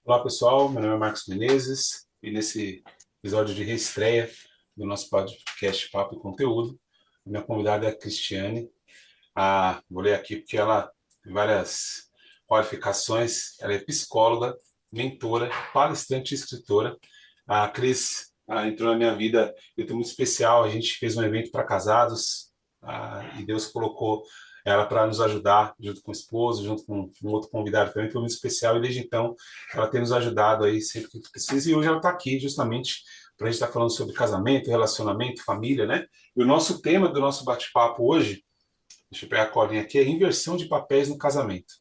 Olá, pessoal. Meu nome é Marcos Menezes e nesse episódio de reestreia do nosso podcast Papo e Conteúdo, a minha convidada é a Cristiane. Vou ler aqui porque ela tem várias qualificações. Ela é psicóloga, mentora, palestrante e escritora. A Cris entrou na minha vida de muito especial. A gente fez um evento para casados e Deus colocou ela para nos ajudar, junto com o esposo, junto com um outro convidado também. Foi muito especial e desde então ela tem nos ajudado aí sempre que precisa. E hoje ela está aqui justamente para a gente estar falando sobre casamento, relacionamento, família, né? E o nosso tema do nosso bate-papo hoje, deixa eu pegar a colinha aqui, é inversão de papéis no casamento.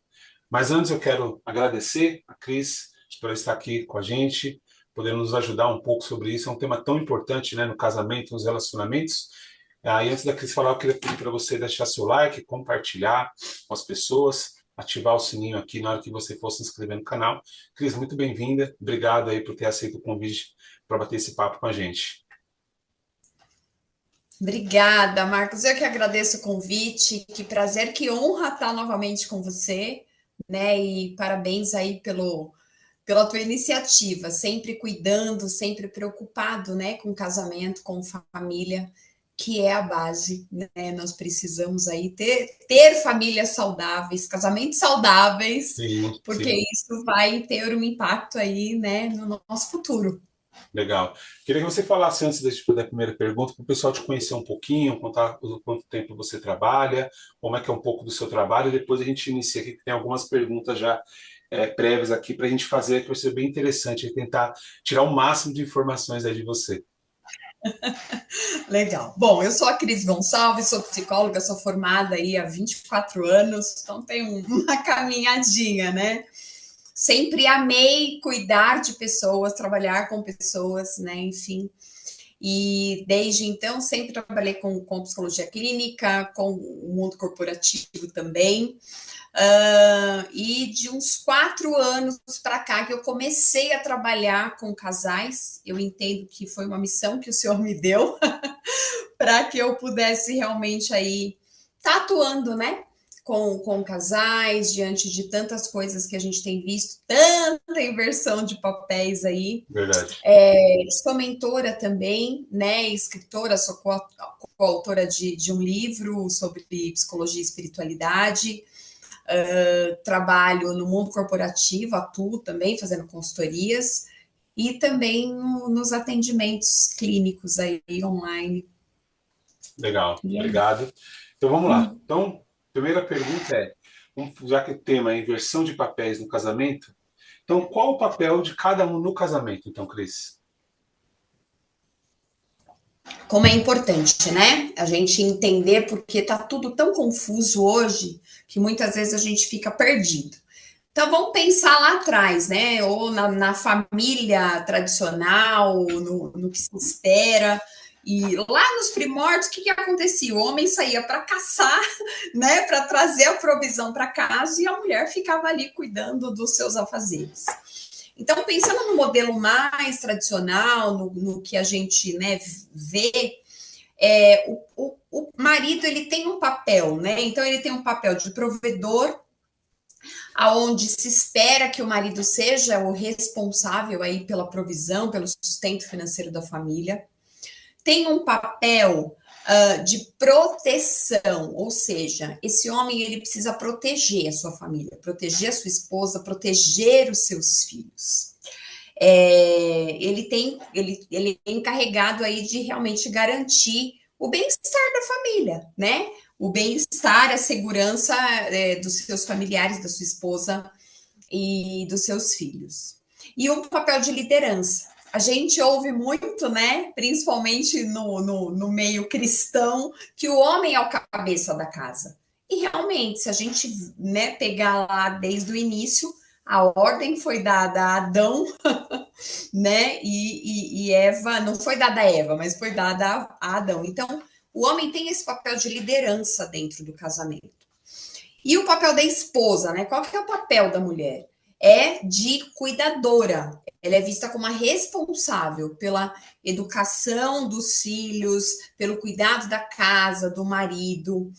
Mas antes eu quero agradecer a Cris por estar aqui com a gente, podendo nos ajudar um pouco sobre isso. É um tema tão importante, né, no casamento, nos relacionamentos. E antes da Cris falar, eu queria pedir para você deixar seu like, compartilhar com as pessoas, ativar o sininho aqui na hora que você for se inscrever no canal. Cris, muito bem-vinda. Obrigado aí por ter aceito o convite para bater esse papo com a gente. Obrigada, Marcos. Eu que agradeço o convite. Que prazer, que honra estar novamente com você, né? E parabéns aí pela tua iniciativa, sempre cuidando, sempre preocupado, né, com casamento, com família, que é a base, né? Nós precisamos aí ter famílias saudáveis, casamentos saudáveis, Sim, porque sim. isso vai ter um impacto aí, né, no nosso futuro. Legal. Queria que você falasse antes da primeira pergunta, para o pessoal te conhecer um pouquinho, contar o quanto tempo você trabalha, como é que é um pouco do seu trabalho, e depois a gente inicia aqui, que tem algumas perguntas já prévias aqui para a gente fazer, que vai ser bem interessante, e tentar tirar o máximo de informações aí de você. Legal. Bom, eu sou a Cris Gonçalves, sou psicóloga, sou formada aí há 24 anos, então tem uma caminhadinha, né? Sempre amei cuidar de pessoas, trabalhar com pessoas, né? Enfim. E desde então sempre trabalhei com psicologia clínica, com o mundo corporativo também. E de uns 4 anos para cá que eu comecei a trabalhar com casais, eu entendo que foi uma missão que o Senhor me deu para que eu pudesse realmente aí estar atuando, né? Com casais, diante de tantas coisas que a gente tem visto, tanta inversão de papéis aí. Verdade. Sou mentora também, né? Escritora, sou coautora de um livro sobre psicologia e espiritualidade. Trabalho no mundo corporativo, atuo também fazendo consultorias e também nos atendimentos clínicos aí online. Legal. E aí? Obrigado. Então vamos lá. Então, primeira pergunta é, já que o tema é inversão de papéis no casamento, então qual o papel de cada um no casamento, então, Cris? Como é importante, né? A gente entender porque tá tudo tão confuso hoje que muitas vezes a gente fica perdido. Então vamos pensar lá atrás, né? Ou na família tradicional, no que se espera. E lá nos primórdios, o que acontecia? O homem saía para caçar, né? Para trazer a provisão para casa e a mulher ficava ali cuidando dos seus afazeres. Então, pensando no modelo mais tradicional, no que a gente, né, vê, o marido ele tem um papel, né? Então ele tem um papel de provedor, aonde se espera que o marido seja o responsável aí pela provisão, pelo sustento financeiro da família. Tem um papel de proteção, ou seja, esse homem ele precisa proteger a sua família, proteger a sua esposa, proteger os seus filhos. Ele é encarregado aí de realmente garantir o bem-estar da família, né? O bem-estar, a segurança dos seus familiares, da sua esposa e dos seus filhos. E o papel de liderança. A gente ouve muito, né? Principalmente no meio cristão, que o homem é o cabeça da casa. E realmente, se a gente, né, pegar lá desde o início, a ordem foi dada a Adão, né? E Eva, não foi dada a Eva, mas foi dada a Adão. Então, o homem tem esse papel de liderança dentro do casamento. E o papel da esposa, né? Qual que é o papel da mulher? É de cuidadora. Ela é vista como a responsável pela educação dos filhos, pelo cuidado da casa, do marido.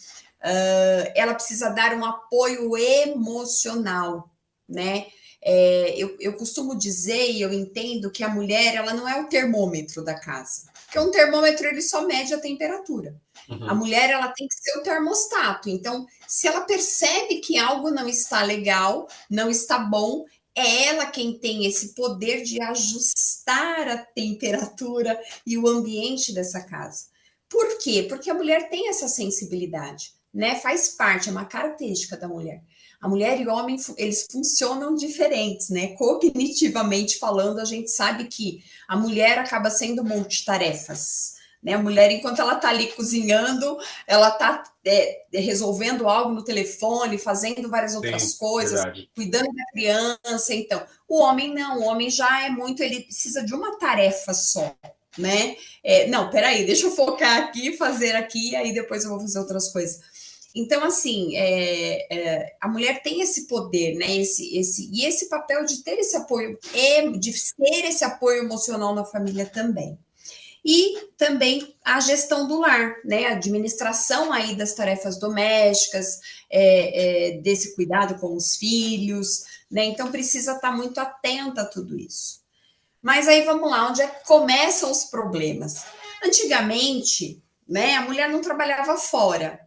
Ela precisa dar um apoio emocional, né? eu costumo dizer e eu entendo que a mulher ela não é o termômetro da casa, porque um termômetro ele só mede a temperatura. A Uhum. mulher ela tem que ser o termostato. Então, se ela percebe que algo não está legal, não está bom, é ela quem tem esse poder de ajustar a temperatura e o ambiente dessa casa. Por quê? Porque a mulher tem essa sensibilidade, né? Faz parte, é uma característica da mulher. A mulher e o homem, eles funcionam diferentes, né? Cognitivamente falando, a gente sabe que a mulher acaba sendo multitarefas, né? A mulher, enquanto ela está ali cozinhando, ela está resolvendo algo no telefone, fazendo várias outras Sim, coisas, verdade. cuidando da criança. Então, o homem não, o homem já é muito, ele precisa de uma tarefa só, né? Não, peraí, deixa eu focar aqui, fazer aqui, aí depois eu vou fazer outras coisas. Então, assim, a mulher tem esse poder, né? E esse papel de ter esse apoio, de ser esse apoio emocional na família também. E também a gestão do lar, né? A administração aí das tarefas domésticas, desse cuidado com os filhos, né? Então precisa estar muito atenta a tudo isso. Mas aí vamos lá, onde é que começam os problemas? Antigamente, né, a mulher não trabalhava fora.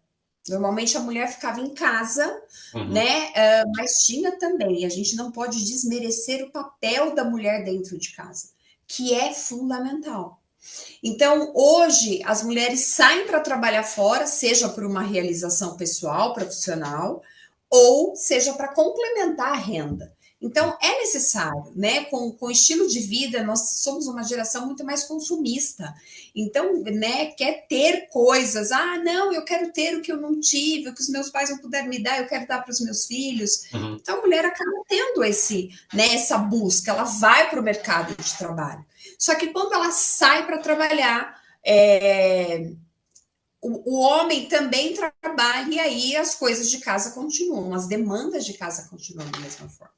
Normalmente a mulher ficava em casa, Uhum. né? Mas tinha também, a gente não pode desmerecer o papel da mulher dentro de casa, que é fundamental. Então, hoje, as mulheres saem para trabalhar fora, seja por uma realização pessoal, profissional, ou seja para complementar a renda. Então, é necessário, né? Com o estilo de vida, nós somos uma geração muito mais consumista. Então, né, quer ter coisas. Ah, não, eu quero ter o que eu não tive, o que os meus pais não puderam me dar, eu quero dar para os meus filhos. Uhum. Então, a mulher acaba tendo né, essa busca, ela vai para o mercado de trabalho. Só que quando ela sai para trabalhar, o homem também trabalha e aí as coisas de casa continuam, as demandas de casa continuam da mesma forma.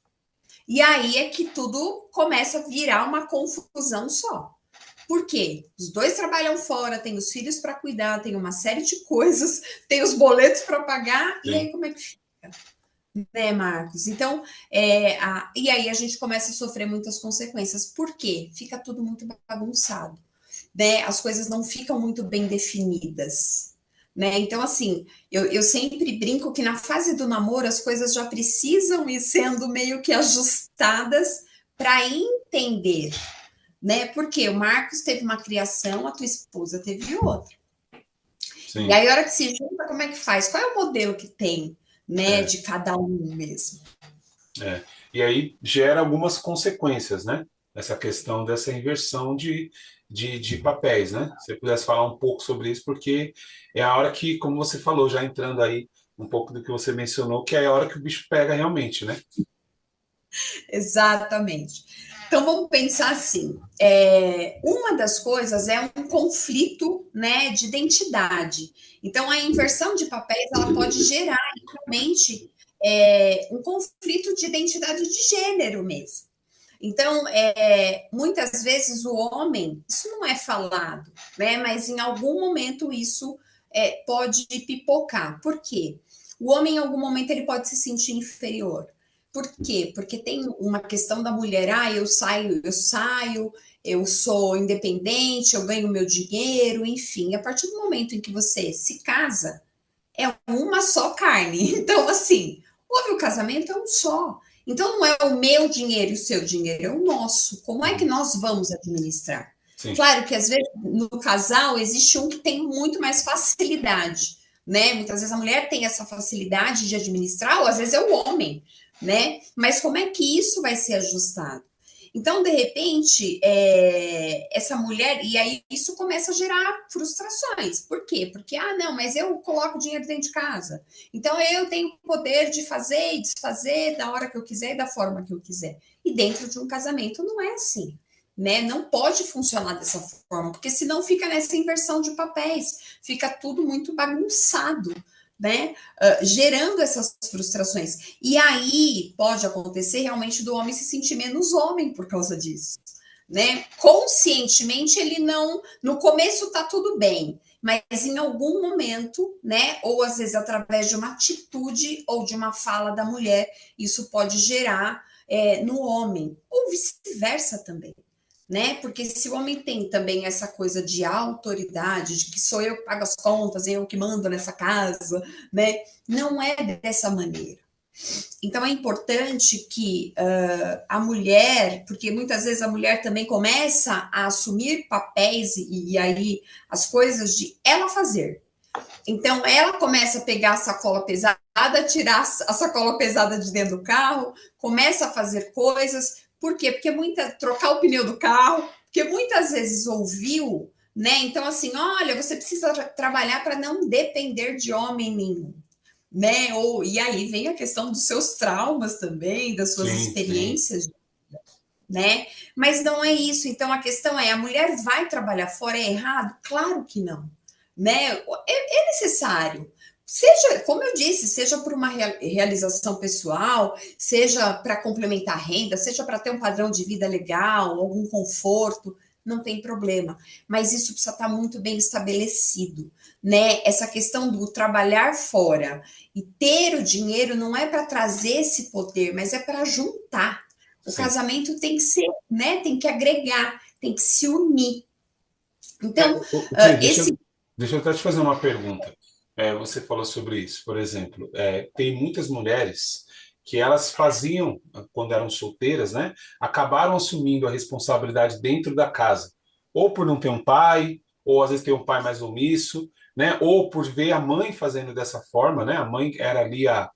E aí é que tudo começa a virar uma confusão só. Por quê? Os dois trabalham fora, tem os filhos para cuidar, tem uma série de coisas, tem os boletos para pagar, e aí Sim. como é que fica? Né, Marcos? Então, e aí a gente começa a sofrer muitas consequências. Por quê? Fica tudo muito bagunçado, né? As coisas não ficam muito bem definidas, né? Então, assim, eu sempre brinco que na fase do namoro as coisas já precisam ir sendo meio que ajustadas para entender, né? Porque o Marcos teve uma criação, a tua esposa teve outra. E Sim. aí, a hora que se junta, como é que faz? Qual é o modelo que tem, né, É, de cada um mesmo? é. E aí gera algumas consequências, né? Essa questão dessa inversão de papéis, né? Se você pudesse falar um pouco sobre isso, porque é a hora que, como você falou, já entrando aí um pouco do que você mencionou, que é a hora que o bicho pega realmente, né? Exatamente. Então vamos pensar assim: uma das coisas é um conflito, né, de identidade. Então a inversão de papéis ela pode gerar realmente um conflito de identidade de gênero mesmo. Então, muitas vezes o homem, isso não é falado, né? Mas em algum momento isso pode pipocar. Por quê? O homem, em algum momento, ele pode se sentir inferior. Por quê? Porque tem uma questão da mulher, eu sou independente, eu ganho meu dinheiro, enfim. A partir do momento em que você se casa, é uma só carne. Então, assim, houve o casamento, é um só. Então, não é o meu dinheiro e o seu dinheiro, é o nosso. Como é que Uhum. nós vamos administrar? Sim. Claro que, às vezes, no casal, existe um que tem muito mais facilidade, né? Muitas vezes a mulher tem essa facilidade de administrar, ou às vezes é o homem, né? Mas como é que isso vai ser ajustado? Então, de repente, essa mulher, e aí isso começa a gerar frustrações. Por quê? Porque, não, mas eu coloco dinheiro dentro de casa. Então, eu tenho o poder de fazer e desfazer da hora que eu quiser e da forma que eu quiser. E dentro de um casamento não é assim. Né? Não pode funcionar dessa forma, porque senão fica nessa inversão de papéis, fica tudo muito bagunçado, né? Gerando essas frustrações. E aí pode acontecer realmente do homem se sentir menos homem por causa disso, né? Conscientemente ele não, no começo tá tudo bem, mas em algum momento, né, ou às vezes através de uma atitude ou de uma fala da mulher, isso pode gerar no homem, ou vice-versa também. Né? Porque se o homem tem também essa coisa de autoridade, de que sou eu que pago as contas, eu que mando nessa casa, né? Não é dessa maneira. Então é importante que a mulher, porque muitas vezes a mulher também começa a assumir papéis e aí as coisas de ela fazer. Então ela começa a pegar a sacola pesada, tirar a sacola pesada de dentro do carro, começa a fazer coisas. Por quê? Porque trocar o pneu do carro, porque muitas vezes ouviu, né? Então, assim, olha, você precisa trabalhar para não depender de homem nenhum, né? E aí vem a questão dos seus traumas também, das suas Sim, sim. experiências, né? Mas não é isso. Então a questão é: a mulher vai trabalhar fora, é errado? Claro que não, né? É necessário. Seja, como eu disse, seja por uma realização pessoal, seja para complementar a renda, seja para ter um padrão de vida legal, algum conforto, não tem problema. Mas isso precisa estar muito bem estabelecido, né? Essa questão do trabalhar fora e ter o dinheiro não é para trazer esse poder, mas é para juntar. O Sim. casamento tem que ser, né? Tem que agregar, tem que se unir. Então, Cris, esse. deixa eu até te fazer uma pergunta. Você falou sobre isso, por exemplo, tem muitas mulheres que elas faziam, quando eram solteiras, né, acabaram assumindo a responsabilidade dentro da casa, ou por não ter um pai, ou às vezes ter um pai mais omisso, né, ou por ver a mãe fazendo dessa forma, né, a mãe era ali a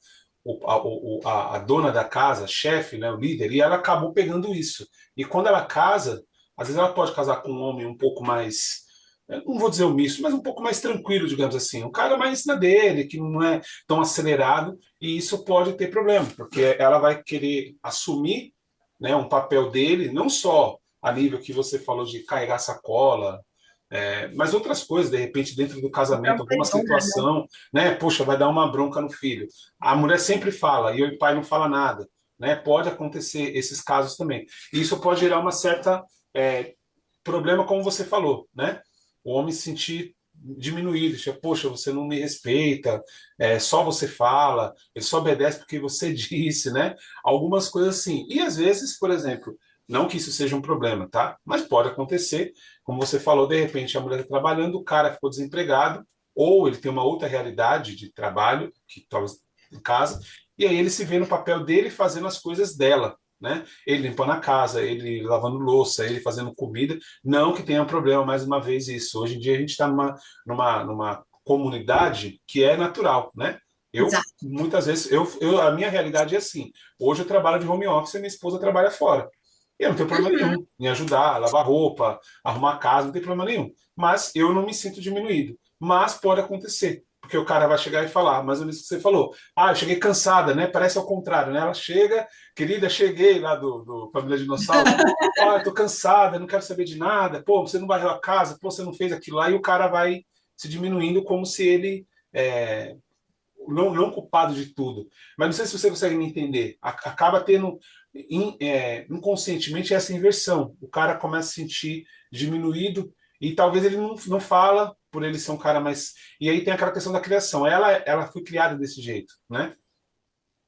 dona da casa, a chefe, né, o líder, e ela acabou pegando isso. E quando ela casa, às vezes ela pode casar com um homem um pouco mais, eu não vou dizer omisso, mas um pouco mais tranquilo, digamos assim. Um cara mais na dele, que não é tão acelerado, e isso pode ter problema, porque ela vai querer assumir, né, um papel dele, não só a nível que você falou de carregar sacola, mas outras coisas, de repente, dentro do casamento, alguma situação, né? Poxa, vai dar uma bronca no filho. A mulher sempre fala, e o pai não fala nada, né? Pode acontecer esses casos também. E isso pode gerar uma certa problema, como você falou, né? O homem se sentir diminuído, tipo, poxa, você não me respeita, só você fala, ele só obedece porque você disse, né? Algumas coisas assim. E às vezes, por exemplo, não que isso seja um problema, tá? Mas pode acontecer, como você falou, de repente a mulher está trabalhando, o cara ficou desempregado, ou ele tem uma outra realidade de trabalho, que talvez em casa, e aí ele se vê no papel dele fazendo as coisas dela, né? Ele limpando a casa, ele lavando louça, ele fazendo comida. Não que tenha um problema, mais uma vez, isso. Hoje em dia a gente está numa comunidade que é natural, né? Exato. Muitas vezes, a minha realidade é assim. Hoje eu trabalho de home office e minha esposa trabalha fora. E eu não tenho problema Uhum. nenhum em ajudar, lavar roupa, arrumar a casa, não tem problema nenhum. Mas eu não me sinto diminuído. Mas pode acontecer, porque o cara vai chegar e falar, mas é isso que você falou. Ah, eu cheguei cansada, né? Parece ao contrário, né? Ela chega, querida, cheguei lá do Família Dinossauro. Ah, eu tô cansada, não quero saber de nada. Pô, você não varreu a casa, pô, você não fez aquilo lá, e o cara vai se diminuindo como se ele não culpado de tudo. Mas não sei se você consegue me entender. Acaba tendo inconscientemente essa inversão. O cara começa a se sentir diminuído e talvez ele não fala por ele ser um cara mais. E aí tem aquela questão da criação. Ela foi criada desse jeito, né?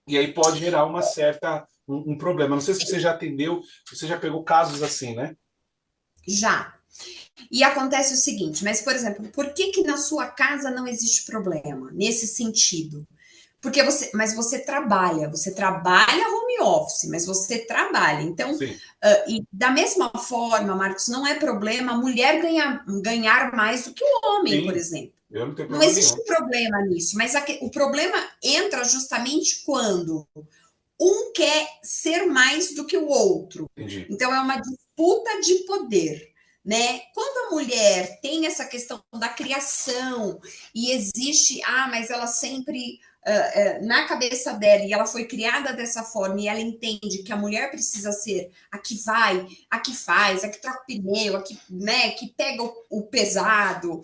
E aí pode gerar uma certa um problema. Não sei se você já atendeu, se você já pegou casos assim, né? Já. E acontece o seguinte, mas, por exemplo, por que que na sua casa não existe problema nesse sentido? Porque você trabalha home office, mas você trabalha. Então, Sim, e da mesma forma, Marcos, não é problema a mulher ganhar mais do que o homem, por sim. exempe. Eu não tenho Não problema existe nenhum. problema nisso, mas o problema entra justamente quando um quer ser mais do que o outro. Entendi. Então é uma disputa de poder, né? Quando a mulher tem essa questão da criação e existe, mas ela sempre na cabeça dela e ela foi criada dessa forma e ela entende que a mulher precisa ser a que vai, a que faz, a que troca pneu, a que, né, que pega o pesado,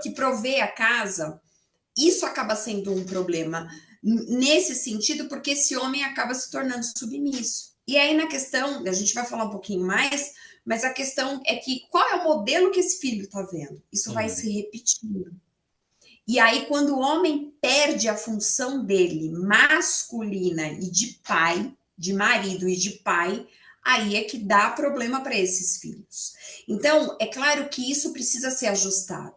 que provê a casa, isso acaba sendo um problema nesse sentido, porque esse homem acaba se tornando submisso. E aí, na questão, a gente vai falar um pouquinho mais, mas a questão é que qual é o modelo que esse filho está vendo? Isso vai Uhum. se repetindo. E aí, quando o homem perde a função dele masculina e de pai, de marido e de pai, aí é que dá problema para esses filhos. Então, é claro que isso precisa ser ajustado.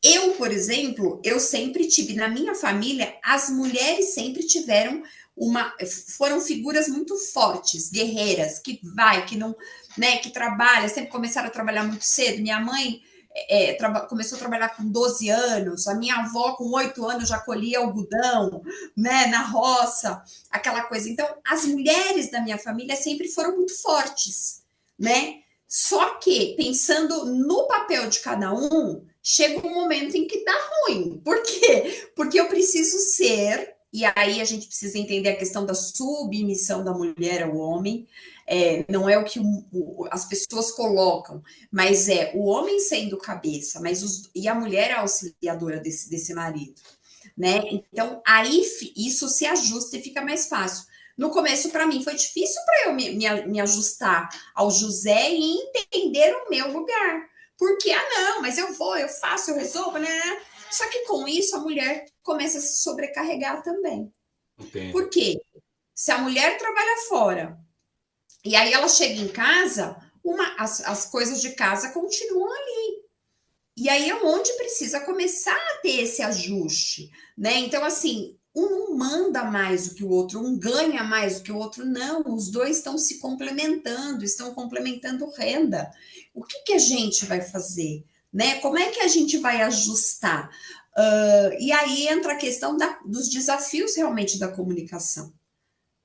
Eu, por exemplo, eu sempre tive na minha família, as mulheres sempre tiveram foram figuras muito fortes, guerreiras, que vai, que não, né, que trabalha, sempre começaram a trabalhar muito cedo. Minha mãe começou a trabalhar com 12 anos, a minha avó com 8 anos já colhia algodão, né, na roça, aquela coisa. Então, as mulheres da minha família sempre foram muito fortes, né? Só que, pensando no papel de cada um, chega um momento em que dá ruim. Por quê? Porque eu preciso ser, e aí a gente precisa entender a questão da submissão da mulher ao homem, não é o que as pessoas colocam, mas é o homem sendo cabeça, e a mulher é a auxiliadora desse marido, né? Então, aí isso se ajusta e fica mais fácil. No começo, para mim, foi difícil para eu me ajustar ao José e entender o meu lugar. Porque, não, mas eu vou, eu faço, eu resolvo, né? Só que com isso, a mulher começa a se sobrecarregar também. Entendo. Por quê? Se a mulher trabalha fora e aí ela chega em casa, as coisas de casa continuam ali. E aí é onde precisa começar a ter esse ajuste, né? Então, assim, um não manda mais do que o outro, um ganha mais do que o outro, não. Os dois estão se complementando, estão complementando renda. O que a gente vai fazer, né? Como é que a gente vai ajustar? E aí entra a questão dos desafios realmente da comunicação,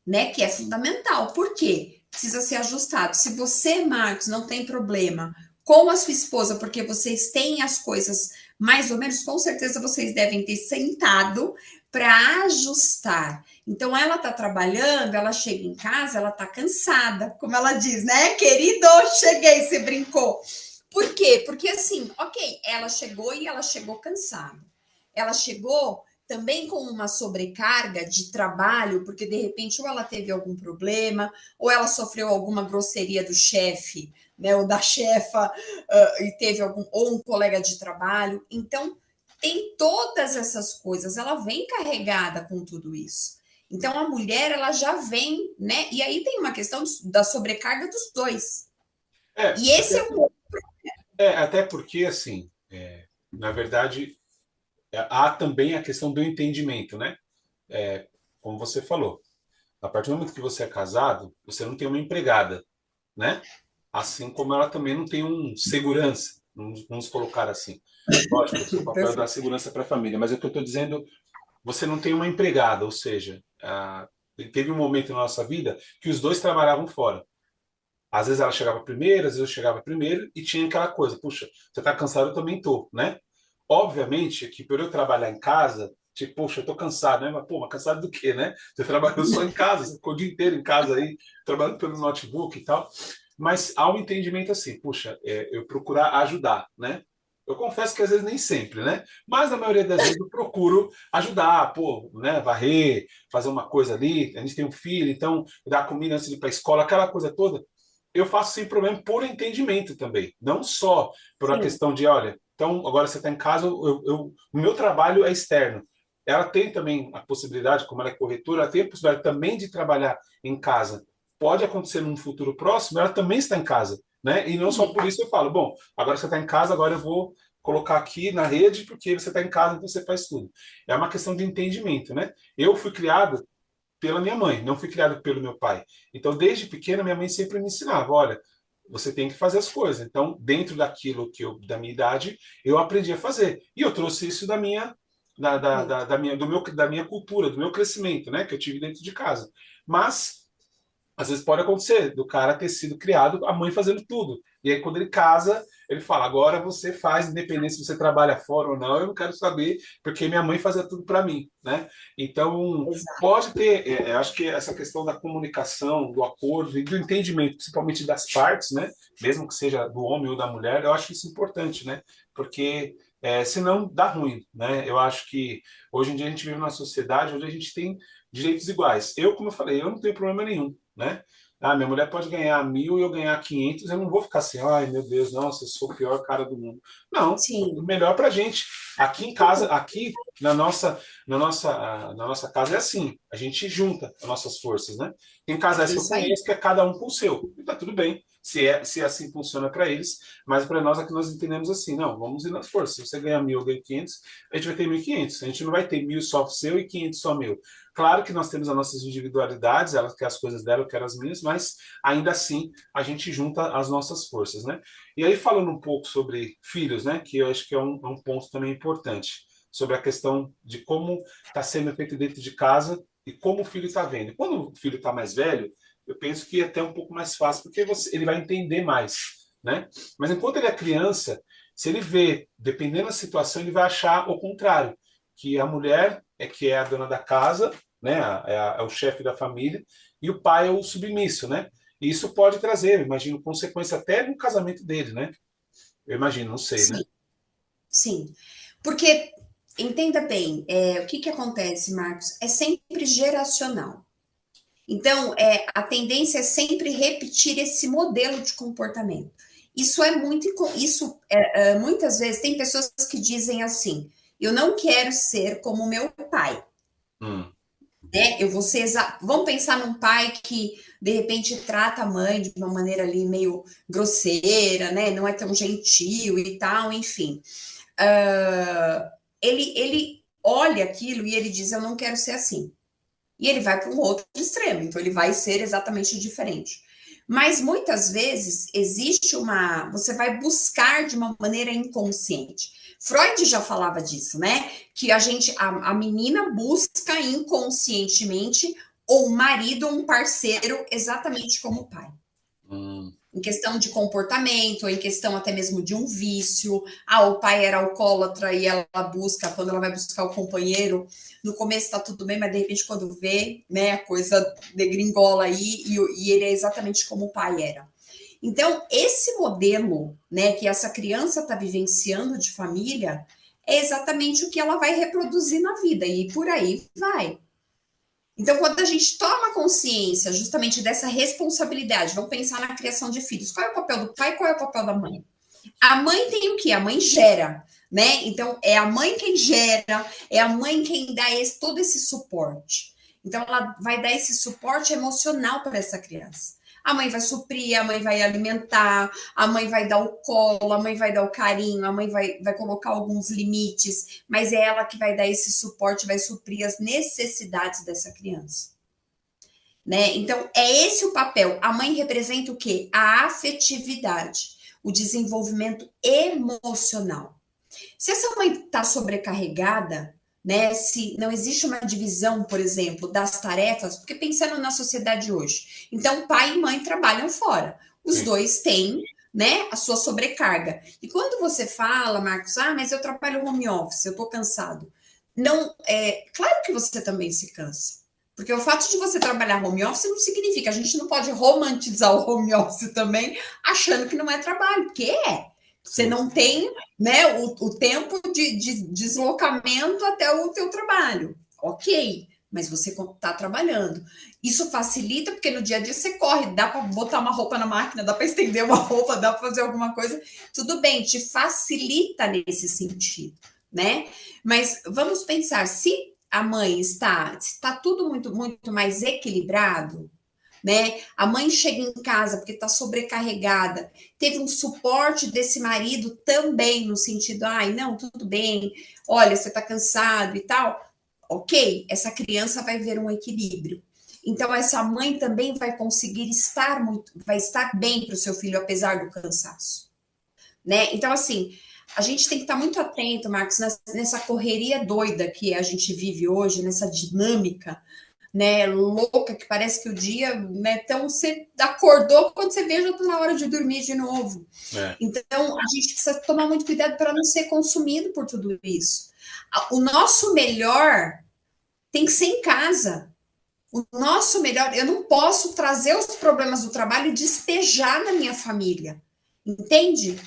né? Que é fundamental. Por quê? Precisa ser ajustado. Se você, Marcos, não tem problema com a sua esposa, porque vocês têm as coisas mais ou menos, com certeza vocês devem ter sentado para ajustar. Então, ela está trabalhando, ela chega em casa, ela está cansada, como ela diz, né? Querido, cheguei, você brincou. Por quê? Porque assim, ok, ela chegou e ela chegou cansada. Ela chegou também com uma sobrecarga de trabalho, porque de repente ou ela teve algum problema, ou ela sofreu alguma grosseria do chefe, né, ou da chefa, e teve ou um colega de trabalho. Então, tem todas essas coisas, ela vem carregada com tudo isso. Então, a mulher, ela já vem, né? E aí tem uma questão da sobrecarga dos dois. É, E esse é até, o. até porque, assim, na verdade, há também a questão do entendimento, né? Como você falou, a partir do momento que você é casado, você não tem uma empregada, né? Assim como ela também não tem um segurança, vamos colocar assim. Lógico, o seu papel é dar segurança para a família, mas o que eu estou dizendo, você não tem uma empregada, ou seja, teve um momento na nossa vida que os dois trabalhavam fora. Às vezes ela chegava primeiro, às vezes eu chegava primeiro, e tinha aquela coisa, puxa, você está cansado, eu também tô, né? Obviamente que por eu trabalhar em casa, tipo, poxa, eu tô cansado, né? Mas, pô, mas cansado do quê, né? Você trabalhou só em casa, você ficou o dia inteiro em casa aí, trabalhando pelo notebook e tal. Mas há um entendimento assim, puxa, eu procurar ajudar, né? Eu confesso que às vezes nem sempre, né? Mas na maioria das vezes eu procuro ajudar, pô, né? Varrer, fazer uma coisa ali. A gente tem um filho, então dar comida antes de ir para a escola, aquela coisa toda. Eu faço sem problema por entendimento também, não só por uma Sim, questão de, olha, então agora você está em casa, o meu trabalho é externo. Ela tem também a possibilidade, como ela é corretora, ela tem a possibilidade também de trabalhar em casa. Pode acontecer num futuro próximo, ela também está em casa, né? E não só sim, por isso eu falo, bom, agora você está em casa, agora eu vou colocar aqui na rede porque você está em casa, então você faz tudo. É uma questão de entendimento, né? Eu fui criado pela minha mãe, não fui criado pelo meu pai. Então, desde pequena, minha mãe sempre me ensinava, olha, você tem que fazer as coisas. Então, dentro daquilo da minha idade, eu aprendi a fazer. E eu trouxe isso da minha da minha cultura, do meu crescimento, né, que eu tive dentro de casa. Mas às vezes pode acontecer do cara ter sido criado, a mãe fazendo tudo. E aí, quando ele casa, ele fala: agora você faz, independente se você trabalha fora ou não, eu não quero saber, porque minha mãe fazia tudo para mim, né? Então, exato. pode ter, acho que essa questão da comunicação, do acordo e do entendimento, principalmente das partes, né? Mesmo que seja do homem ou da mulher, eu acho isso importante, né? Porque senão dá ruim, né? Eu acho que hoje em dia a gente vive numa sociedade onde a gente tem direitos iguais. Eu, como eu falei, eu não tenho problema nenhum, né? Ah, minha mulher pode ganhar 1.000 e eu ganhar 500, eu não vou ficar assim, ai meu Deus, nossa, eu sou o pior cara do mundo. Não, Sim, melhor pra gente. Aqui em casa, aqui na nossa casa é assim, a gente junta as nossas forças, né? Tem casais que eu Isso aí. conheço que é cada um com o seu, e tá tudo bem, se assim funciona para eles, mas para nós aqui nós entendemos assim, não, vamos ir nas forças, se você ganhar 1.000, eu ganho 500, a gente vai ter 1.500, a gente não vai ter 1.000 só seu e 500 só meu. Claro que nós temos as nossas individualidades, ela quer as coisas dela, eu quero as minhas, mas ainda assim a gente junta as nossas forças, né? E aí falando um pouco sobre filhos, né, que eu acho que é um ponto também importante, sobre a questão de como está sendo feito dentro de casa e como o filho está vendo. Quando o filho está mais velho, eu penso que é até um pouco mais fácil, porque ele vai entender mais, né? Mas enquanto ele é criança, se ele vê, dependendo da situação, ele vai achar o contrário, que a mulher é que é a dona da casa, né? É o chefe da família, e o pai é o submisso, né? E isso pode trazer, eu imagino, consequência até no casamento dele, né? Eu imagino, não sei, né? Sim, sim. Porque, entenda bem, o que que acontece, Marcos? É sempre geracional. Então, a tendência é sempre repetir esse modelo de comportamento. Isso é muito, isso muitas vezes tem pessoas que dizem assim: eu não quero ser como meu pai, Hum, né? Eu vou ser vamos pensar num pai que de repente trata a mãe de uma maneira ali meio grosseira, né? Não é tão gentil e tal, enfim. Ele olha aquilo e ele diz: eu não quero ser assim. E ele vai para um outro extremo, então ele vai ser exatamente diferente. Mas muitas vezes existe uma. Você vai buscar de uma maneira inconsciente. Freud já falava disso, né? Que a menina busca inconscientemente ou um marido ou um parceiro exatamente como o pai hum, em questão de comportamento, ou em questão até mesmo de um vício. Ah, o pai era alcoólatra e ela busca, quando ela vai buscar o companheiro, no começo tá tudo bem, mas de repente quando vê, né, a coisa degringola aí e ele é exatamente como o pai era. Então, esse modelo, né, que essa criança está vivenciando de família, é exatamente o que ela vai reproduzir na vida, e por aí vai. Então, quando a gente toma consciência justamente dessa responsabilidade, vamos pensar na criação de filhos. Qual é o papel do pai? Qual é o papel da mãe? A mãe tem o quê? A mãe gera, né? Então, é a mãe quem gera, é a mãe quem dá todo esse suporte. Então, ela vai dar esse suporte emocional para essa criança. A mãe vai suprir, a mãe vai alimentar, a mãe vai dar o colo, a mãe vai dar o carinho, a mãe vai colocar alguns limites, mas é ela que vai dar esse suporte, vai suprir as necessidades dessa criança. Né? Então, é esse o papel. A mãe representa o quê? A afetividade, o desenvolvimento emocional. Se essa mãe está sobrecarregada, né? Se não existe uma divisão, por exemplo, das tarefas, porque pensando na sociedade hoje, então pai e mãe trabalham fora, os sim. dois têm, né, a sua sobrecarga. E quando você fala, Marcos, mas eu trabalho home office, eu estou cansado. Não, claro que você também se cansa. Porque o fato de você trabalhar home office não significa, a gente não pode romantizar o home office também, achando que não é trabalho, porque é. Você Sim. não tem, né, o tempo de deslocamento até o teu trabalho. Ok, mas você está trabalhando. Isso facilita, porque no dia a dia você corre, dá para botar uma roupa na máquina, dá para estender uma roupa, dá para fazer alguma coisa. Tudo bem, te facilita nesse sentido, né? Mas vamos pensar, se a mãe está tudo muito mais equilibrado, né? A mãe chega em casa porque está sobrecarregada, teve um suporte desse marido também, no sentido, não, tudo bem, olha, você está cansado e tal. Ok, essa criança vai ver um equilíbrio. Então, essa mãe também vai conseguir vai estar bem para o seu filho, apesar do cansaço. Né? Então, assim, a gente tem que estar muito atento, Marcos, nessa correria doida que a gente vive hoje, nessa dinâmica, né, louca, que parece que o dia, né, então você acordou, quando você vê, já está na hora de dormir de novo. É. Então, a gente precisa tomar muito cuidado para não ser consumido por tudo isso. O nosso melhor tem que ser em casa. O nosso melhor, eu não posso trazer os problemas do trabalho e despejar na minha família. Entende?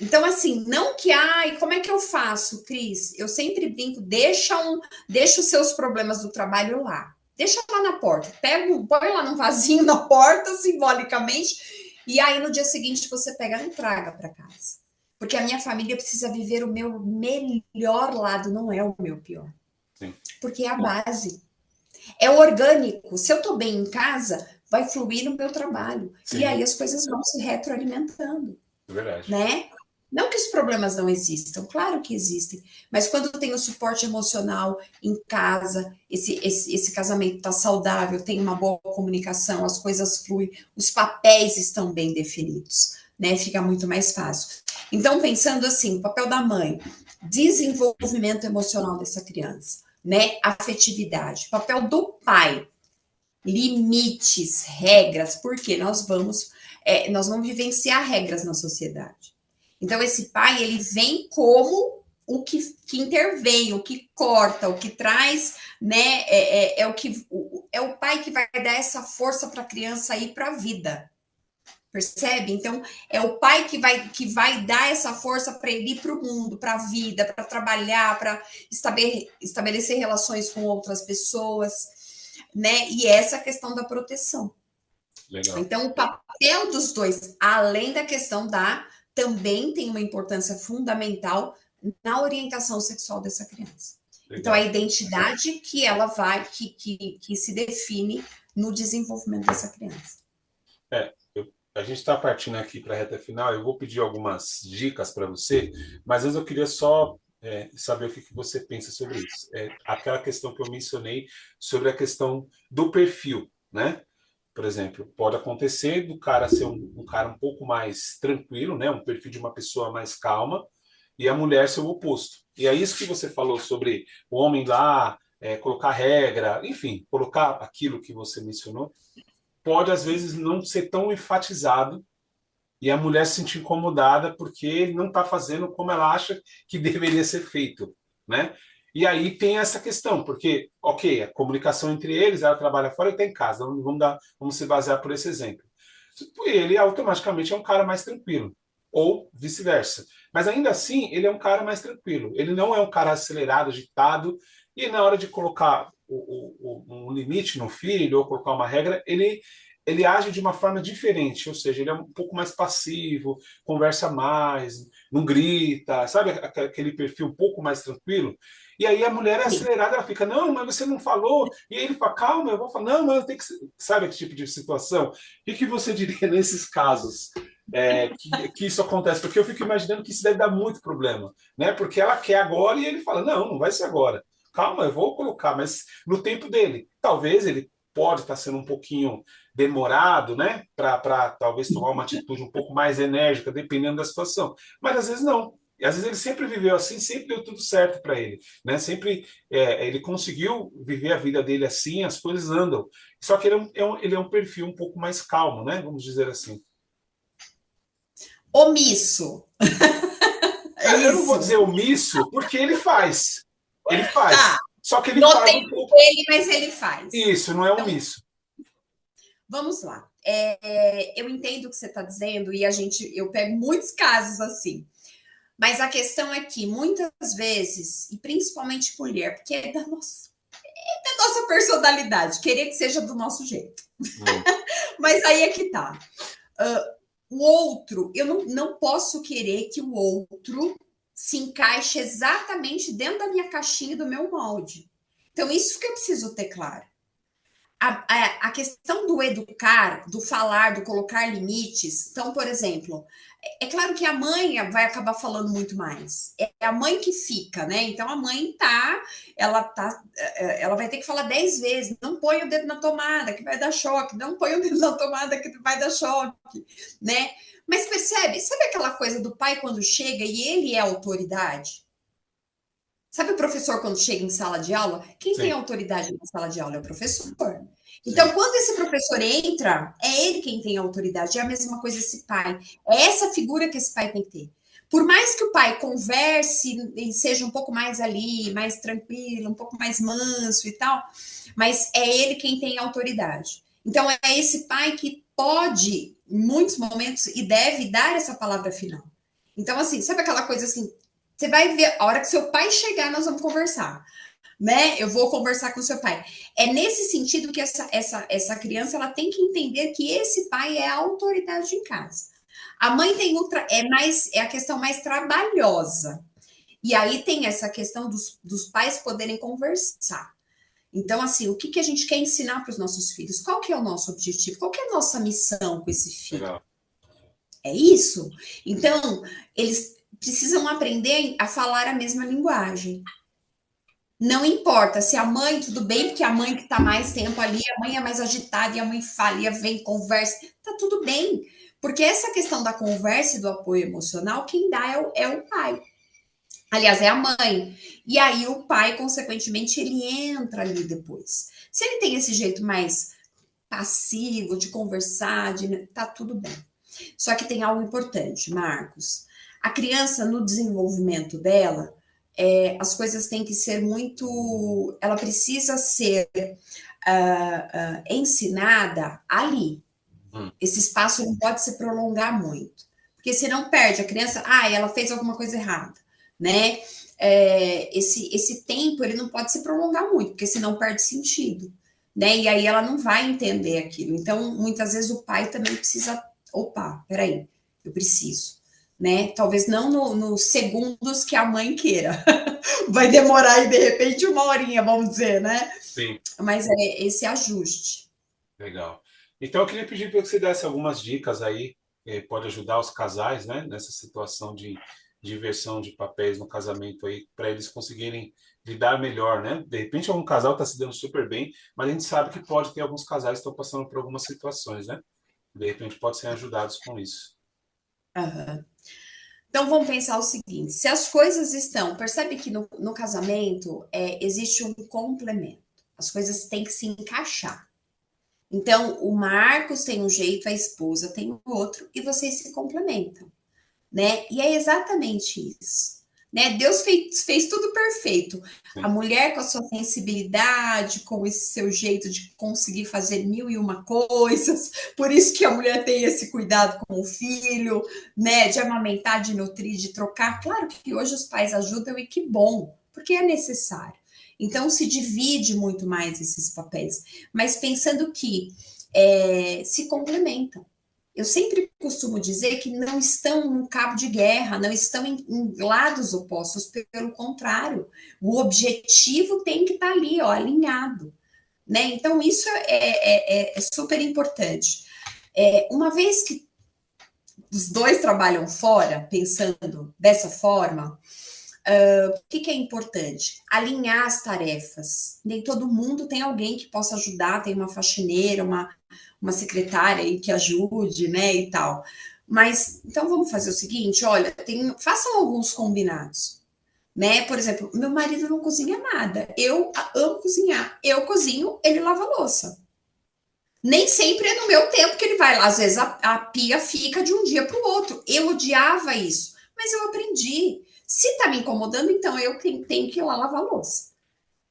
Então, assim, não que, como é que eu faço, Cris? Eu sempre brinco, deixa os seus problemas do trabalho lá. Deixa lá na porta. Põe lá num vasinho na porta, simbolicamente, e aí no dia seguinte você pega e traga para casa. Porque a minha família precisa viver o meu melhor lado, não é o meu pior. Sim. Porque é a base. É orgânico. Se eu estou bem em casa, vai fluir no meu trabalho. E Sim, aí as coisas vão se retroalimentando, é verdade. né? Não que os problemas não existam, claro que existem, mas quando tem o suporte emocional em casa, esse casamento está saudável, tem uma boa comunicação, as coisas fluem, os papéis estão bem definidos, né? Fica muito mais fácil. Então, pensando assim, o papel da mãe, desenvolvimento emocional dessa criança, né? Afetividade, o papel do pai, limites, regras, porque nós vamos vivenciar regras na sociedade. Então, esse pai, ele vem como o que intervém, o que corta, o que traz, né? É o pai que vai dar essa força para a criança ir para a vida. Percebe? Então, é o pai que vai dar essa força para ele ir para o mundo, para a vida, para trabalhar, para estabelecer relações com outras pessoas, né? E essa questão da proteção. Legal. Então, o papel dos dois, além da questão também tem uma importância fundamental na orientação sexual dessa criança. Então, a Legal. identidade que ela que se define no desenvolvimento dessa criança. A gente está partindo aqui para a reta final. Eu vou pedir algumas dicas para você, mas antes eu queria só saber o que, que você pensa sobre isso. Aquela questão que eu mencionei sobre a questão do perfil, né? Por exemplo, pode acontecer do cara ser um cara um pouco mais tranquilo, né? Um perfil de uma pessoa mais calma, e a mulher ser o oposto. E é isso que você falou sobre o homem lá, colocar regra, enfim, colocar aquilo que você mencionou, pode às vezes não ser tão enfatizado e a mulher se sentir incomodada porque ele não está fazendo como ela acha que deveria ser feito, né? E aí tem essa questão, porque, ok, a comunicação entre eles, ela trabalha fora e está em casa, vamos se basear por esse exemplo. Ele automaticamente é um cara mais tranquilo, ou vice-versa. Mas ainda assim, ele é um cara mais tranquilo. Ele não é um cara acelerado, agitado, e na hora de colocar um limite no filho, ou colocar uma regra, ele age de uma forma diferente, ou seja, ele é um pouco mais passivo, conversa mais, não grita, sabe aquele perfil um pouco mais tranquilo? E aí a mulher é Sim. acelerada, ela fica, não, mas você não falou. E aí ele fala, calma, eu vou falar, não, mas eu tenho que. Sabe que tipo de situação? O que você diria nesses casos que isso acontece? Porque eu fico imaginando que isso deve dar muito problema, né? Porque ela quer agora e ele fala, não, não vai ser agora. Calma, eu vou colocar, mas no tempo dele. Talvez ele pode estar sendo um pouquinho demorado, né? Para talvez tomar uma atitude um pouco mais enérgica, dependendo da situação. Mas às vezes não. E às vezes ele sempre viveu assim, sempre deu tudo certo para ele, né? Sempre ele conseguiu viver a vida dele assim, as coisas andam. Só que ele é um perfil um pouco mais calmo, né? Vamos dizer assim. Omisso. É Eu não vou isso. dizer omisso, porque ele faz. Ele Tá. faz. Só que ele No faz um tempo pouco. dele, mas ele faz. Isso, não é Então, omisso. vamos lá. Eu entendo o que você está dizendo e eu pego muitos casos assim. Mas a questão é que muitas vezes, e principalmente mulher, porque é da nossa personalidade, querer que seja do nosso jeito. Hum, Mas aí é que tá. O outro, eu não posso querer que o outro se encaixe exatamente dentro da minha caixinha, do meu molde. Então, isso que eu preciso ter claro. A questão do educar, do falar, do colocar limites. Então, por exemplo, é claro que a mãe vai acabar falando muito mais. É a mãe que fica, né? Então a mãe ela vai ter que falar 10 vezes. Não põe o dedo na tomada que vai dar choque. Não põe o dedo na tomada que vai dar choque, né? Mas sabe aquela coisa do pai quando chega e ele é a autoridade? Sabe o professor quando chega em sala de aula? Quem tem sim, autoridade na sala de aula é o professor. Então, sim. quando esse professor entra, é ele quem tem autoridade. É a mesma coisa esse pai. É essa figura que esse pai tem que ter. Por mais que o pai converse e seja um pouco mais ali, mais tranquilo, um pouco mais manso e tal, mas é ele quem tem autoridade. Então, é esse pai que pode, em muitos momentos, e deve dar essa palavra final. Então, assim, sabe aquela coisa assim, você vai ver, a hora que seu pai chegar, nós vamos conversar, né? Eu vou conversar com seu pai. É nesse sentido que essa criança ela tem que entender que esse pai é a autoridade em casa. A mãe tem é a questão mais trabalhosa. E aí tem essa questão dos pais poderem conversar. Então, assim, o que, que a gente quer ensinar para os nossos filhos? Qual que é o nosso objetivo? Qual que é a nossa missão com esse filho? Legal. É isso? Então, eles precisam aprender a falar a mesma linguagem. Não importa se a mãe, tudo bem, porque a mãe que está mais tempo ali, a mãe é mais agitada e a mãe fala, e vem, conversa, tá tudo bem. Porque essa questão da conversa e do apoio emocional, quem dá é o pai. Aliás, é a mãe. E aí o pai, consequentemente, ele entra ali depois. Se ele tem esse jeito mais passivo de conversar, tá tudo bem. Só que tem algo importante, Marcos. A criança, no desenvolvimento dela, as coisas têm que ser muito. Ela precisa ser ensinada ali. Esse espaço não pode se prolongar muito. Porque senão perde a criança. Ela fez alguma coisa errada, né? Esse tempo ele não pode se prolongar muito, porque senão perde sentido, né? E aí ela não vai entender aquilo. Então, muitas vezes o pai também precisa. Opa, peraí, eu preciso, né? Talvez não nos segundos que a mãe queira. Vai demorar aí, de repente, uma horinha, vamos dizer, né? Sim, Mas é esse ajuste. legal. Então eu queria pedir para que você desse algumas dicas aí, pode ajudar os casais, né, nessa situação de inversão de papéis no casamento aí, para eles conseguirem lidar melhor, né? De repente algum casal está se dando super bem, mas a gente sabe que pode ter alguns casais que estão passando por algumas situações, né? De repente pode ser ajudados com isso. Uhum. Então vamos pensar o seguinte: se as coisas estão, percebe que no casamento existe um complemento, as coisas têm que se encaixar. Então, o Marcos tem um jeito, a esposa tem outro, e vocês se complementam, né? E é exatamente isso, né? Deus fez tudo perfeito. A Sim. mulher com a sua sensibilidade, com esse seu jeito de conseguir fazer mil e uma coisas, por isso que a mulher tem esse cuidado com o filho, né? De amamentar, de nutrir, de trocar. Claro que hoje os pais ajudam e que bom, porque é necessário. Então se divide muito mais esses papéis, mas pensando que se complementam. Eu sempre costumo dizer que não estão num cabo de guerra, não estão em lados opostos, pelo contrário, o objetivo tem que estar ali, ó, alinhado, né? Então, isso é super importante. Uma vez que os dois trabalham fora, pensando dessa forma, o que é importante? Alinhar as tarefas. Nem todo mundo tem alguém que possa ajudar, tem uma faxineira, uma secretária aí que ajude, né, e tal. Mas, então vamos fazer o seguinte, olha, façam alguns combinados, né? Por exemplo, meu marido não cozinha nada, eu amo cozinhar, eu cozinho, ele lava a louça. Nem sempre é no meu tempo que ele vai lá, às vezes a pia fica de um dia para o outro. Eu odiava isso, mas eu aprendi. Se está me incomodando, então eu tenho que ir lá lavar a louça.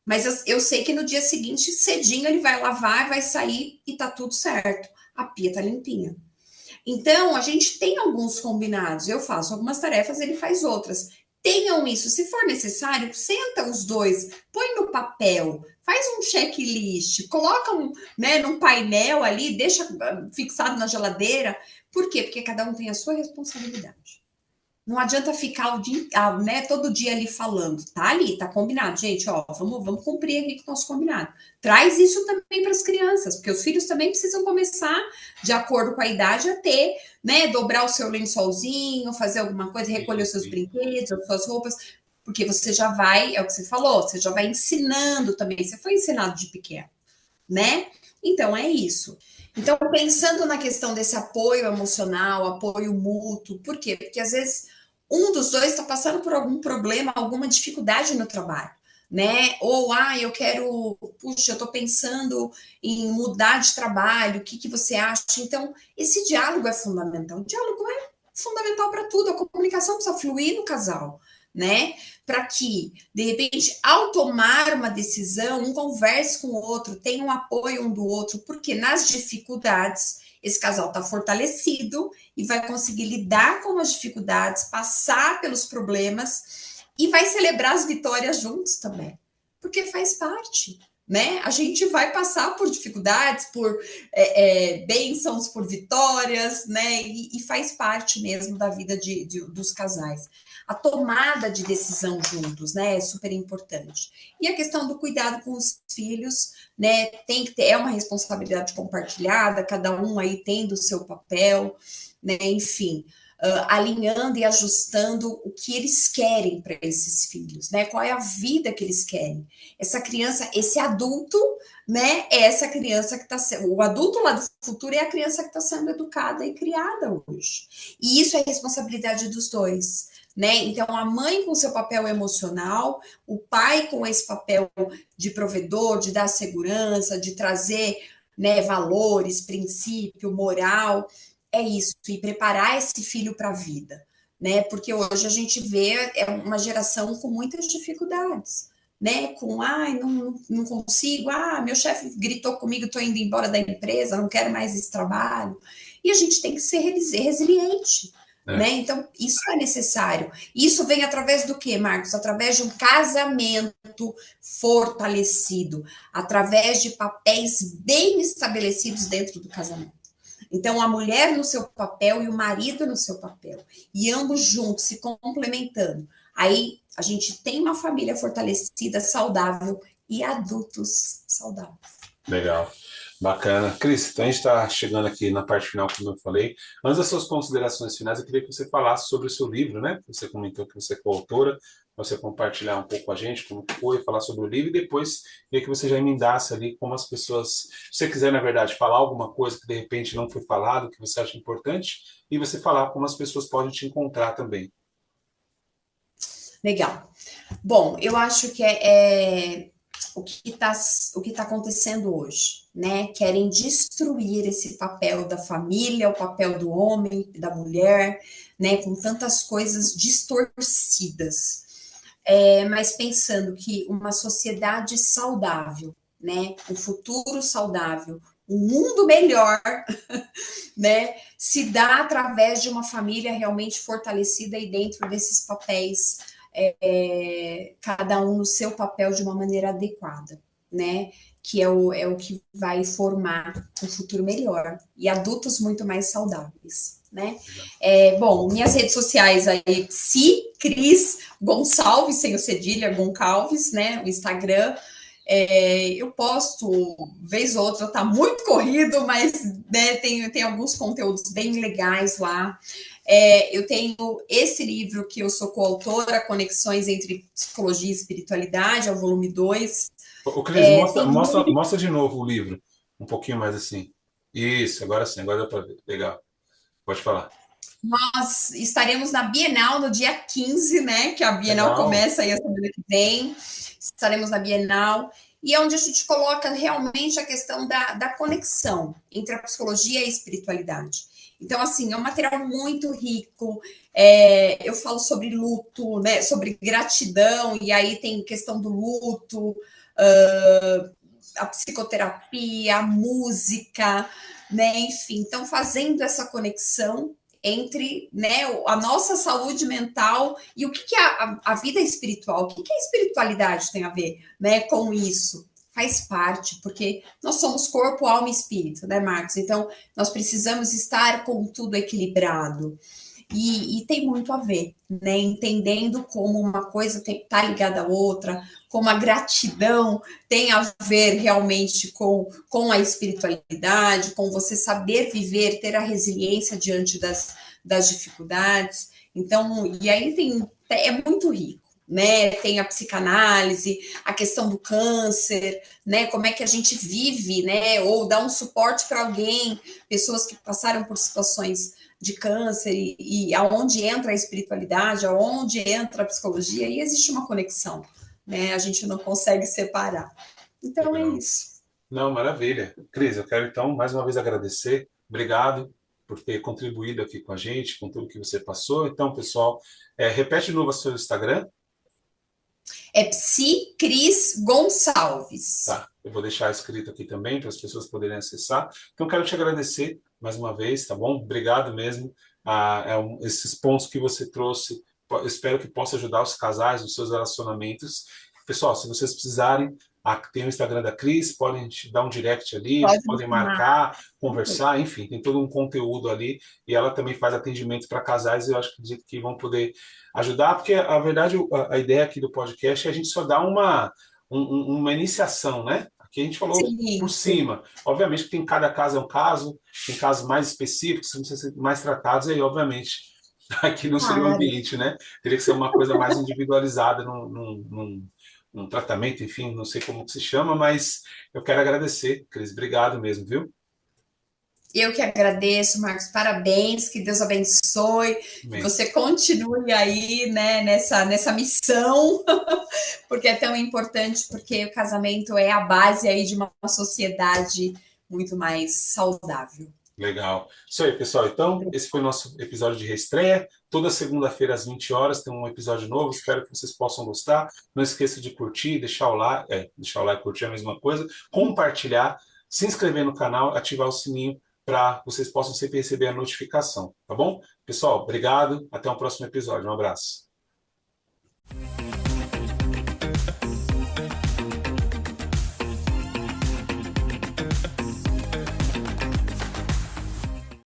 Mas eu sei que no dia seguinte, cedinho, ele vai lavar, vai sair e tá tudo certo. A pia tá limpinha. Então, a gente tem alguns combinados. Eu faço algumas tarefas, ele faz outras. Tenham isso. Se for necessário, senta os dois, põe no papel, faz um checklist, coloca num painel ali, deixa fixado na geladeira. Por quê? Porque cada um tem a sua responsabilidade. Não adianta ficar né, todo dia ali falando. Tá ali, tá combinado. Gente, ó, vamos cumprir aqui com o nosso combinado. Traz isso também para as crianças, porque os filhos também precisam começar, de acordo com a idade, a ter, né, dobrar o seu lençolzinho, fazer alguma coisa, recolher os seus Sim. brinquedos, as suas roupas, porque você já vai, é o que você falou, você já vai ensinando também. Você foi ensinado de pequeno, né? Então é isso. Então, pensando na questão desse apoio emocional, apoio mútuo, por quê? Porque às vezes um dos dois está passando por algum problema, alguma dificuldade no trabalho, né? Ou, puxa, eu estou pensando em mudar de trabalho, o que você acha? Então, esse diálogo é fundamental. O diálogo é fundamental para tudo, a comunicação precisa fluir no casal, né? Para que, de repente, ao tomar uma decisão, um converse com o outro, tenha um apoio um do outro, porque nas dificuldades esse casal está fortalecido e vai conseguir lidar com as dificuldades, passar pelos problemas e vai celebrar as vitórias juntos também, porque faz parte, né? A gente vai passar por dificuldades, por bênçãos, por vitórias, né? E faz parte mesmo da vida dos casais. A tomada de decisão juntos, né? É super importante. E a questão do cuidado com os filhos, né? Tem que ter, é uma responsabilidade compartilhada, cada um aí tendo o seu papel, né? Enfim, alinhando e ajustando o que eles querem para esses filhos, né? Qual é a vida que eles querem? Essa criança, esse adulto, né? É essa criança que está sendo. O adulto lá do futuro é a criança que está sendo educada e criada hoje. E isso é responsabilidade dos dois. Né? Então, a mãe com seu papel emocional, o pai com esse papel de provedor, de dar segurança, de trazer, né, valores, princípio, moral, é isso, e preparar esse filho para a vida, né? Porque hoje a gente vê uma geração com muitas dificuldades, né? Com, ai, não consigo, meu chefe gritou comigo, estou indo embora da empresa, não quero mais esse trabalho. E a gente tem que ser resiliente, né? Então, isso é necessário. Isso vem através do quê, Marcos? Através de um casamento fortalecido, através de papéis bem estabelecidos dentro do casamento. Então, a mulher no seu papel e o marido no seu papel. E ambos juntos, se complementando. Aí, a gente tem uma família fortalecida, saudável e adultos saudáveis. Legal. Bacana. Cris, então a gente está chegando aqui na parte final, como eu falei. Antes das suas considerações finais, eu queria que você falasse sobre o seu livro, né? Você comentou que você é coautora, você compartilhar um pouco com a gente como foi, falar sobre o livro, e depois queria que você já emendasse ali como as pessoas, se você quiser, na verdade, falar alguma coisa que de repente não foi falado, que você acha importante, e você falar como as pessoas podem te encontrar também. Legal. Bom, eu acho que o que tá acontecendo hoje, né? Querem destruir esse papel da família, o papel do homem, da mulher, né? Com tantas coisas distorcidas. Mas pensando que uma sociedade saudável, né? Um futuro saudável, um mundo melhor, né? Se dá através de uma família realmente fortalecida e dentro desses papéis, cada um no seu papel de uma maneira adequada, né? Que é o que vai formar um futuro melhor e adultos muito mais saudáveis, né? Bom, minhas redes sociais aí, Psi Cris Gonçalves, sem o cedilha, Goncalves, né? O Instagram. Eu posto, vez ou outra, tá muito corrido, mas né, tem alguns conteúdos bem legais lá. Eu tenho esse livro que eu sou coautora, Conexões entre Psicologia e Espiritualidade, é o volume 2. Ô, Cris, mostra de novo o livro, um pouquinho mais assim. Isso, agora sim, agora dá para ver. Legal. Pode falar. Nós estaremos na Bienal no dia 15, né? Que a Bienal Legal. começa aí a semana que vem. Estaremos na Bienal. E é onde a gente coloca realmente a questão da conexão entre a psicologia e a espiritualidade. Então, assim, é um material muito rico. Eu falo sobre luto, né? Sobre gratidão, e aí tem questão do luto, a psicoterapia, a música, né? Enfim, então fazendo essa conexão entre né, a nossa saúde mental e o que é a vida espiritual, o que a espiritualidade tem a ver né, com isso. Faz parte, porque nós somos corpo, alma e espírito, né, Marcos? Então, nós precisamos estar com tudo equilibrado. E tem muito a ver, né? Entendendo como uma coisa está ligada à outra, como a gratidão tem a ver realmente com a espiritualidade, com você saber viver, ter a resiliência diante das dificuldades. Então, e aí é muito rico. Né, tem a psicanálise, a questão do câncer, né, como é que a gente vive, né, ou dá um suporte para alguém, pessoas que passaram por situações de câncer e aonde entra a espiritualidade, aonde entra a psicologia, e existe uma conexão, né? A gente não consegue separar. Então é Legal. isso. Não, maravilha. Cris, eu quero então mais uma vez agradecer. Obrigado por ter contribuído aqui com a gente, com tudo que você passou. Então, pessoal, repete de novo o seu Instagram. É Psi Cris Gonçalves. Tá, eu vou deixar escrito aqui também para as pessoas poderem acessar. Então, quero te agradecer mais uma vez, tá bom? Obrigado mesmo. Esses pontos que você trouxe, eu espero que possa ajudar os casais nos seus relacionamentos. Pessoal, se vocês precisarem, Tem o Instagram da Cris, podem te dar um direct ali, Pode me podem chamar. marcar, conversar, enfim, tem todo um conteúdo ali e ela também faz atendimento para casais e eu acho que vão poder ajudar, porque a verdade, a ideia aqui do podcast é a gente só dar uma iniciação, né? Aqui a gente falou Sim, por cima. Obviamente que tem cada caso é um caso, tem casos mais específicos, que precisam ser mais tratados, e aí, obviamente, aqui não seria o claro. ambiente, né? Teria que ser uma coisa mais individualizada num tratamento, enfim, não sei como que se chama, mas eu quero agradecer, Cris. Obrigado mesmo, viu? Eu que agradeço, Marcos, parabéns, que Deus abençoe, que Amém. você continue aí, né, nessa missão, porque é tão importante, porque o casamento é a base aí de uma sociedade muito mais saudável. Legal. Isso aí, pessoal. Então, esse foi o nosso episódio de reestreia. Toda segunda-feira, às 20 horas, tem um episódio novo. Espero que vocês possam gostar. Não esqueça de curtir, deixar o like, curtir é a mesma coisa, compartilhar, se inscrever no canal, ativar o sininho para vocês possam sempre receber a notificação, tá bom? Pessoal, obrigado. Até o próximo episódio. Um abraço.